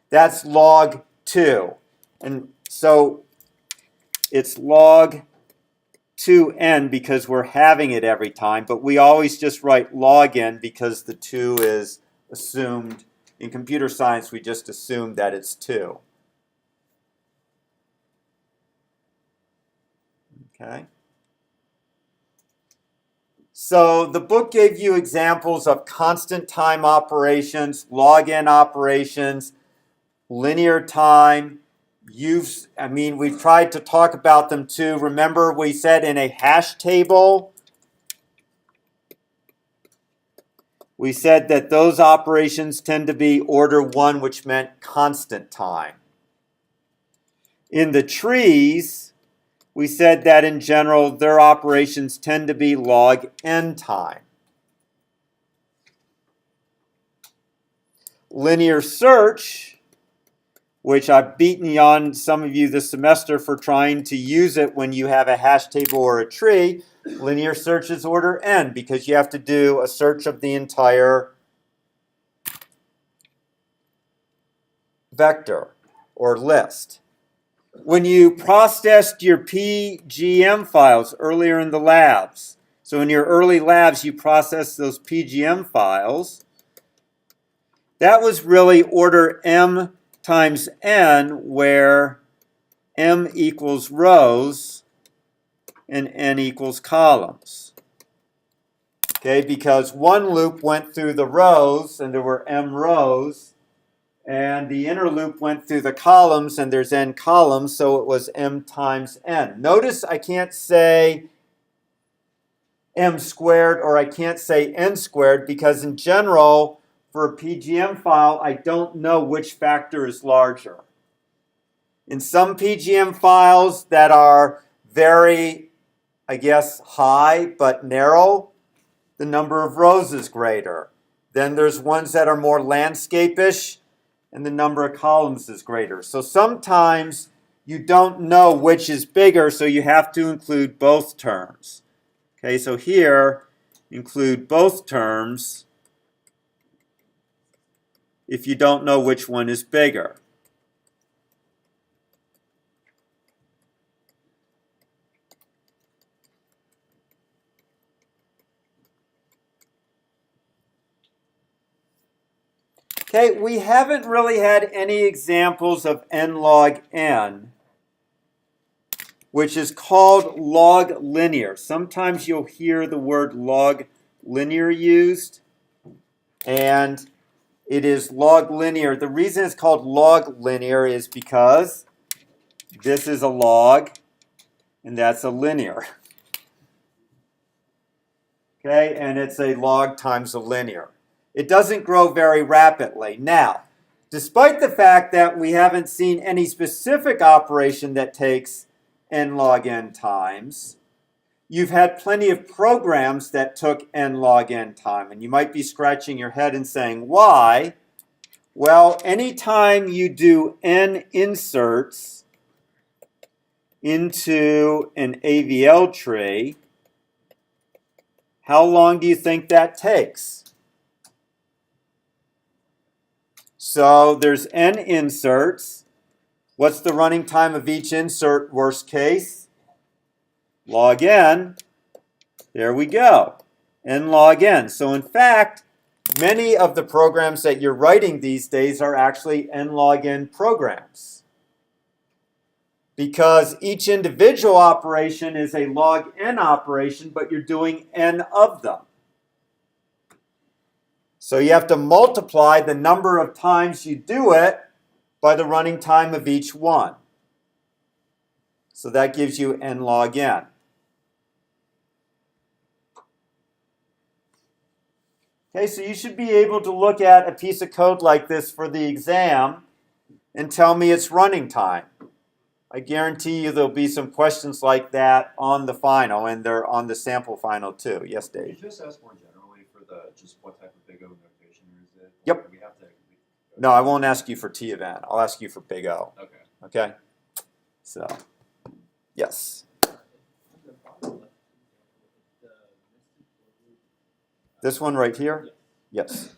that's log 2. And so it's log 2n because we're halving it every time, but we always just write log n because the 2 is assumed. In computer science, we just assume that it's 2. Okay. So the book gave you examples of constant time operations, log n operations, linear time. We've tried to talk about them too. Remember we said in a hash table, we said that those operations tend to be order 1, which meant constant time. In the trees, we said that in general, their operations tend to be log n time. Linear search, which I've beaten on some of you this semester for trying to use it when you have a hash table or a tree. Linear search is order n because you have to do a search of the entire vector or list. When you processed your PGM files earlier in the labs, so in your early labs you processed those PGM files, that was really order m times n, where m equals rows and n equals columns. Okay, because one loop went through the rows, and there were m rows, and the inner loop went through the columns, and there's n columns, so it was m times n. Notice I can't say m squared or I can't say n squared because in general, for a PGM file, I don't know which factor is larger. In some PGM files that are very, I guess, high but narrow, the number of rows is greater. Then there's ones that are more landscape-ish, and the number of columns is greater. So sometimes you don't know which is bigger, so you have to include both terms. Okay, so here, include both terms if you don't know which one is bigger. Okay, we haven't really had any examples of n log n, which is called log linear. Sometimes you'll hear the word log linear used, and it is log linear. The reason it's called log linear is because this is a log, and that's a linear. Okay, and it's a log times a linear. It doesn't grow very rapidly. Now, despite the fact that we haven't seen any specific operation that takes n log n times, you've had plenty of programs that took n log n time, and you might be scratching your head and saying, why? Well, anytime you do n inserts into an AVL tree, how long do you think that takes? So there's n inserts. What's the running time of each insert, worst case? Log n. There we go. N log n. So in fact, many of the programs that you're writing these days are actually n log n programs, because each individual operation is a log n operation, but you're doing n of them. So you have to multiply the number of times you do it by the running time of each one. So that gives you n log n. Okay, so you should be able to look at a piece of code like this for the exam and tell me its running time. I guarantee you there'll be some questions like that on the final, and they're on the sample final too. Yes, Dave? Can you just ask more generally for the just what type of BigO notation is it? Yep. We have to No, I won't ask you for T event. I'll ask you for BigO. Okay. Okay? So, yes. This one right here? Yes.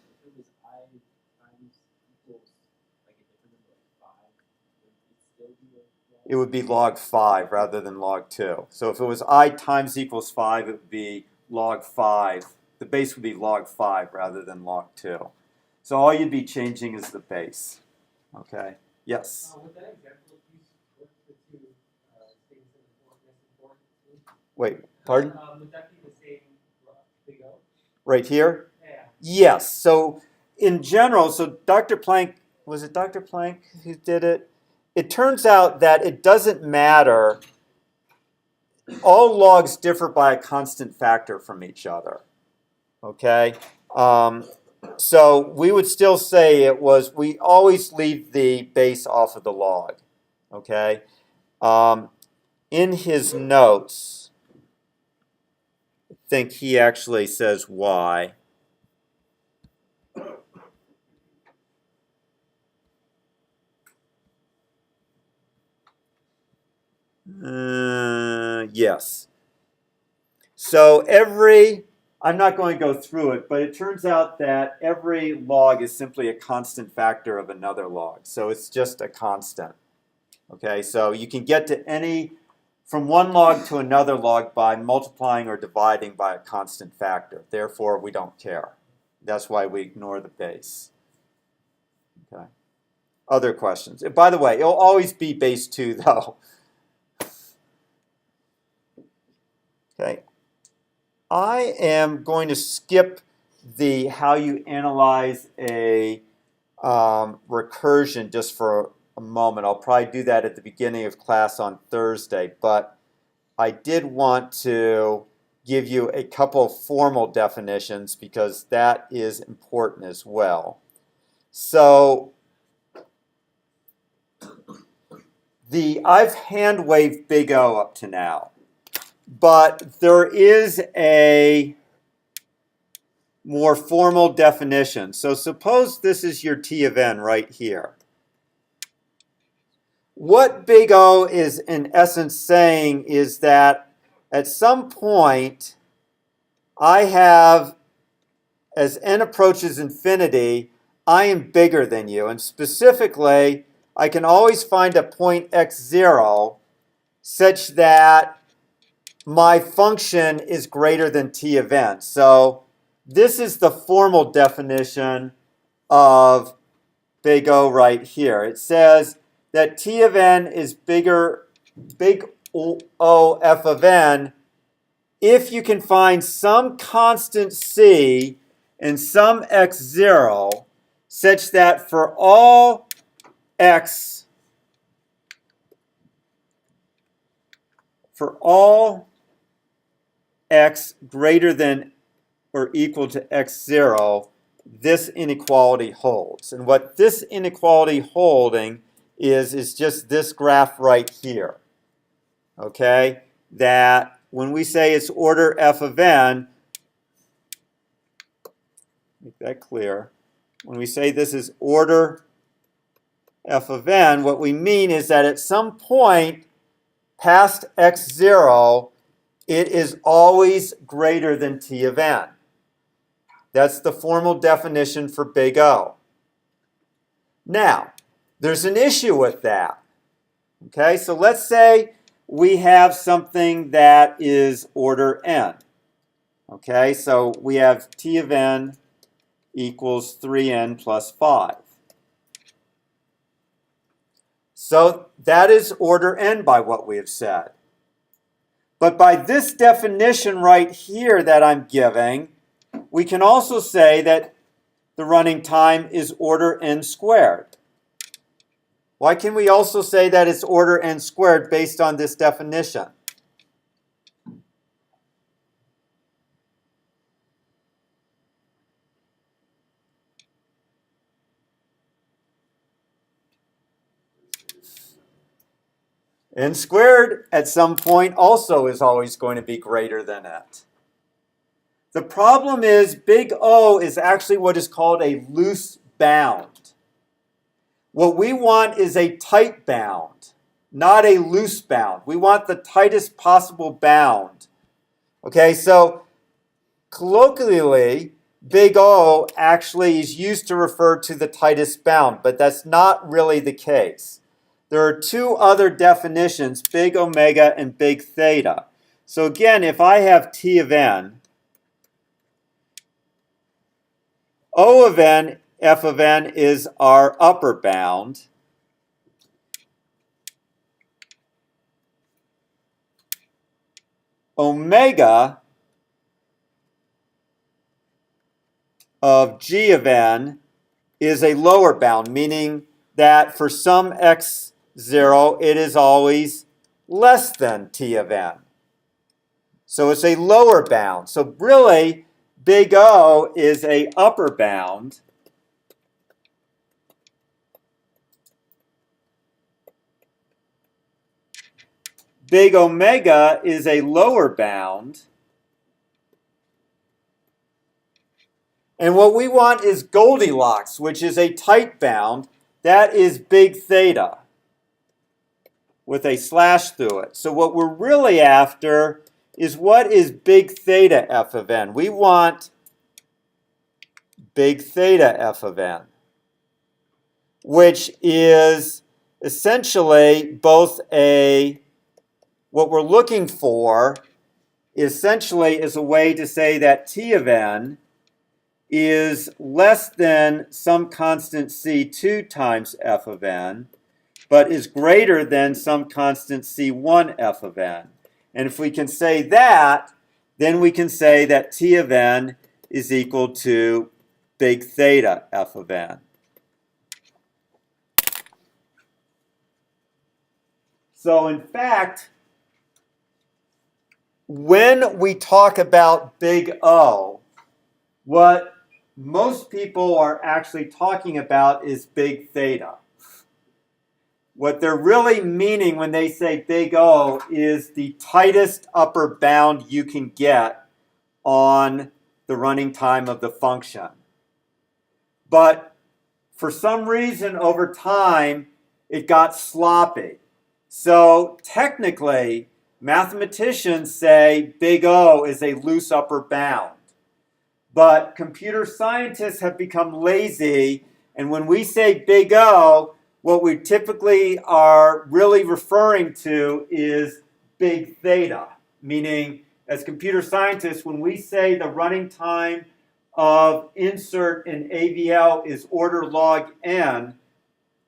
It would be log 5 rather than log 2. So if it was I times equals 5, it would be log 5. The base would be log 5 rather than log 2. So all you'd be changing is the base. Okay? Yes? With that example, please work the two things that are important. Wait, pardon? Would that be the same BigO? Right here? Yeah. Yes. So in general, so Dr. Planck, was it Dr. Planck who did it? It turns out that it doesn't matter. All logs differ by a constant factor from each other. Okay? So we would still say it was, we always leave the base off of the log. Okay? In his notes, I think he actually says why. Yes. So I'm not going to go through it, but it turns out that every log is simply a constant factor of another log. So it's just a constant. Okay, so you can get to from one log to another log by multiplying or dividing by a constant factor. Therefore, we don't care. That's why we ignore the base. Okay. Other questions? By the way, it'll always be base 2, though. Okay. I am going to skip the how you analyze a recursion just for a moment. I'll probably do that at the beginning of class on Thursday, but I did want to give you a couple formal definitions because that is important as well. So I've hand waved BigO up to now, but there is a more formal definition. So suppose this is your T of n right here. What BigO is in essence saying is that at some point I have, as n approaches infinity, I am bigger than you. And specifically, I can always find a point x0 such that my function is greater than t of n. So this is the formal definition of BigO right here. It says that t of n is bigger, big O f of n, if you can find some constant c and some x0 such that for all x, greater than or equal to x0, this inequality holds. And what this inequality holding is just this graph right here. Okay? That when we say it's order f of n, make that clear. When we say this is order f of n, what we mean is that at some point past x0, it is always greater than t of n. That's the formal definition for BigO. Now, there's an issue with that. Okay, so let's say we have something that is order n. Okay, so we have t of n equals 3n plus 5. So that is order n by what we have said. But by this definition right here that I'm giving, we can also say that the running time is order n squared. Why can we also say that it's order n squared based on this definition? N squared at some point also is always going to be greater than it. The problem is BigO is actually what is called a loose bound. What we want is a tight bound, not a loose bound. We want the tightest possible bound. Okay, so colloquially, BigO actually is used to refer to the tightest bound, but that's not really the case. There are two other definitions, big omega and big theta. So again, if I have t of n, O of n, f of n is our upper bound. Omega of g of n is a lower bound, meaning that for some x0, it is always less than t of n. So it's a lower bound. So really, BigO is a upper bound. Big omega is a lower bound. And what we want is Goldilocks, which is a tight bound. That is big theta with a slash through it. So what we're really after is what is big theta f of n. We want big theta f of n, which is essentially both what we're looking for essentially is a way to say that t of n is less than some constant c2 times f of n, but is greater than some constant c1 f of n. And if we can say that, then we can say that T of n is equal to big theta f of n. So in fact, when we talk about big O, what most people are actually talking about is big theta. What they're really meaning when they say big O is the tightest upper bound you can get on the running time of the function. But for some reason over time, it got sloppy. So technically, mathematicians say big O is a loose upper bound. But computer scientists have become lazy, and when we say big O, what we typically are really referring to is big theta, meaning as computer scientists, when we say the running time of insert in AVL is order log n,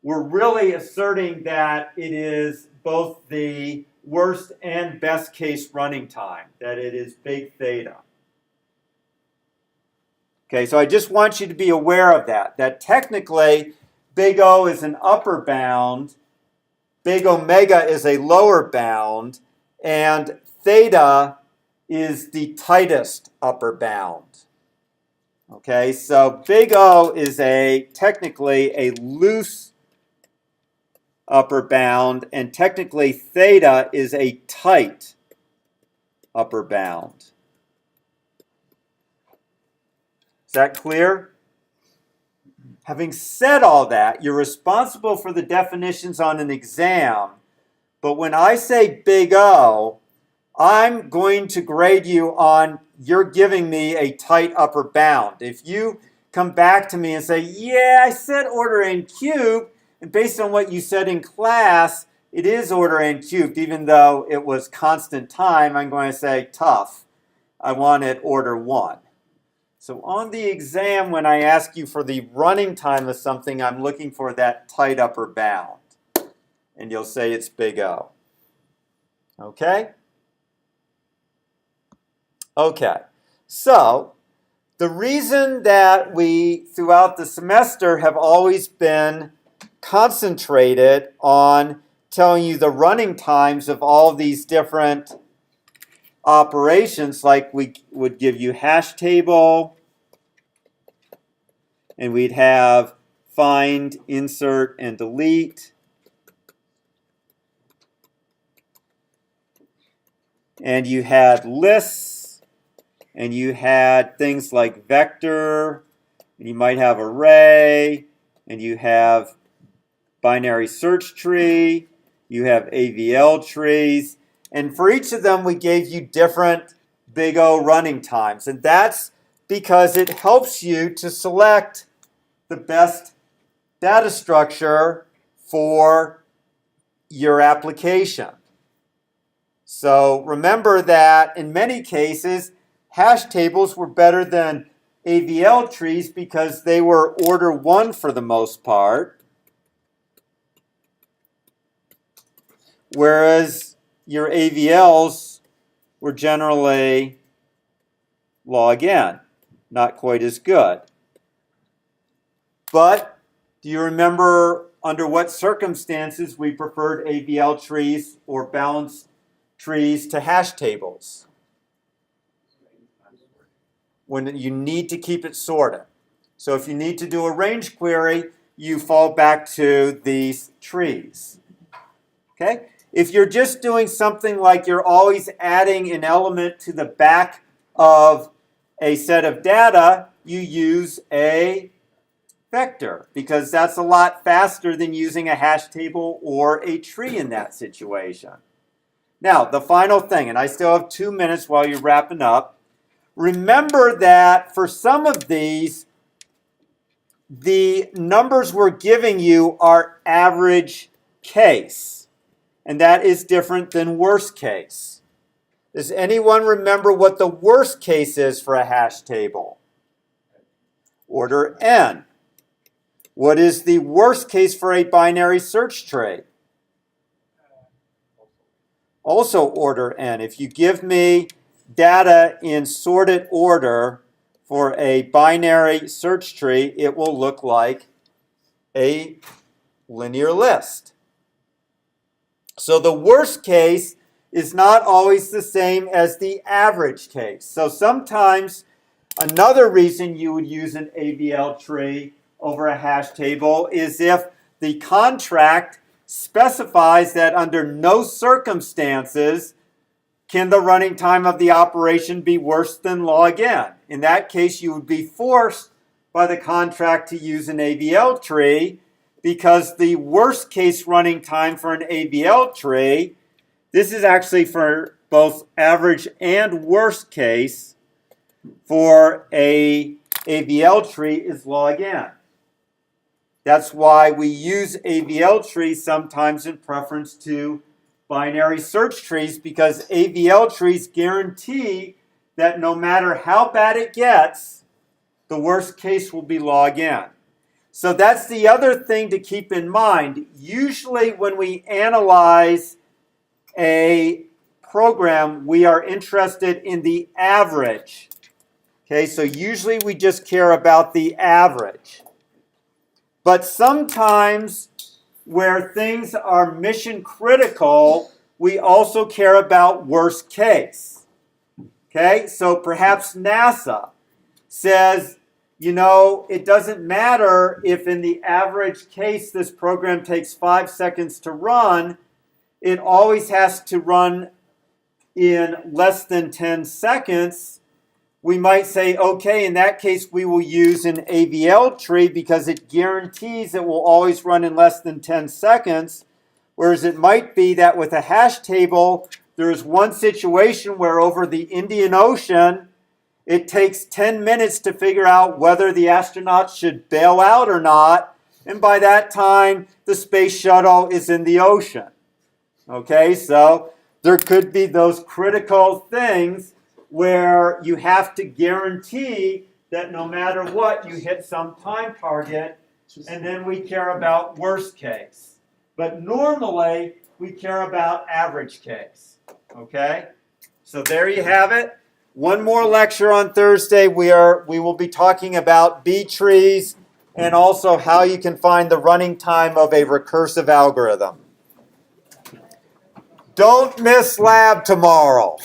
we're really asserting that it is both the worst and best case running time, that it is big theta. Okay, so I just want you to be aware of that technically big O is an upper bound, big omega is a lower bound, and theta is the tightest upper bound. Okay, so big O is technically a loose upper bound, and technically theta is a tight upper bound. Is that clear? Having said all that, you're responsible for the definitions on an exam, but when I say big O, I'm going to grade you on you're giving me a tight upper bound. If you come back to me and say, yeah, I said order n cubed, and based on what you said in class, it is order n cubed, even though it was constant time, I'm going to say tough. I want it order 1. So on the exam, when I ask you for the running time of something, I'm looking for that tight upper bound. And you'll say it's big O. Okay? Okay. So the reason that we, throughout the semester, have always been concentrated on telling you the running times of all these different operations, like we would give you hash table, and we'd have find, insert, and delete. And you had lists, and you had things like vector, and you might have array, and you have binary search tree, you have AVL trees, and for each of them we gave you different big O running times, and that's because it helps you to select the best data structure for your application. So remember that in many cases, hash tables were better than AVL trees because they were order 1 for the most part, whereas your AVLs were generally log n, not quite as good. But do you remember under what circumstances we preferred AVL trees or balanced trees to hash tables? When you need to keep it sorted. So if you need to do a range query, you fall back to these trees. Okay? If you're just doing something like you're always adding an element to the back of a set of data, you use a vector because that's a lot faster than using a hash table or a tree in that situation. Now, the final thing, and I still have 2 minutes while you're wrapping up. Remember that for some of these, the numbers we're giving you are average case, and that is different than worst case. Does anyone remember what the worst case is for a hash table? Order n. What is the worst case for a binary search tree? Also order n. If you give me data in sorted order for a binary search tree, it will look like a linear list. So the worst case is not always the same as the average case. So sometimes another reason you would use an AVL tree over a hash table is if the contract specifies that under no circumstances can the running time of the operation be worse than log n. In that case, you would be forced by the contract to use an AVL tree, because the worst case running time for an AVL tree, this is actually for both average and worst case, for a AVL tree is log n. That's why we use AVL trees sometimes in preference to binary search trees, because AVL trees guarantee that no matter how bad it gets, the worst case will be log n. So that's the other thing to keep in mind. Usually when we analyze a program, we are interested in the average. Okay, so usually we just care about the average. But sometimes where things are mission critical, we also care about worst case. Okay, so perhaps NASA says, you know, it doesn't matter if in the average case this program takes 5 seconds to run, it always has to run in less than 10 seconds. We might say, okay, in that case we will use an AVL tree because it guarantees it will always run in less than 10 seconds. Whereas it might be that with a hash table, there is one situation where over the Indian Ocean, it takes 10 minutes to figure out whether the astronauts should bail out or not. And by that time, the space shuttle is in the ocean. Okay, so there could be those critical things where you have to guarantee that no matter what, you hit some time target, and then we care about worst case. But normally, we care about average case. Okay, so there you have it. One more lecture on Thursday. We will be talking about B trees and also how you can find the running time of a recursive algorithm. Don't miss lab tomorrow.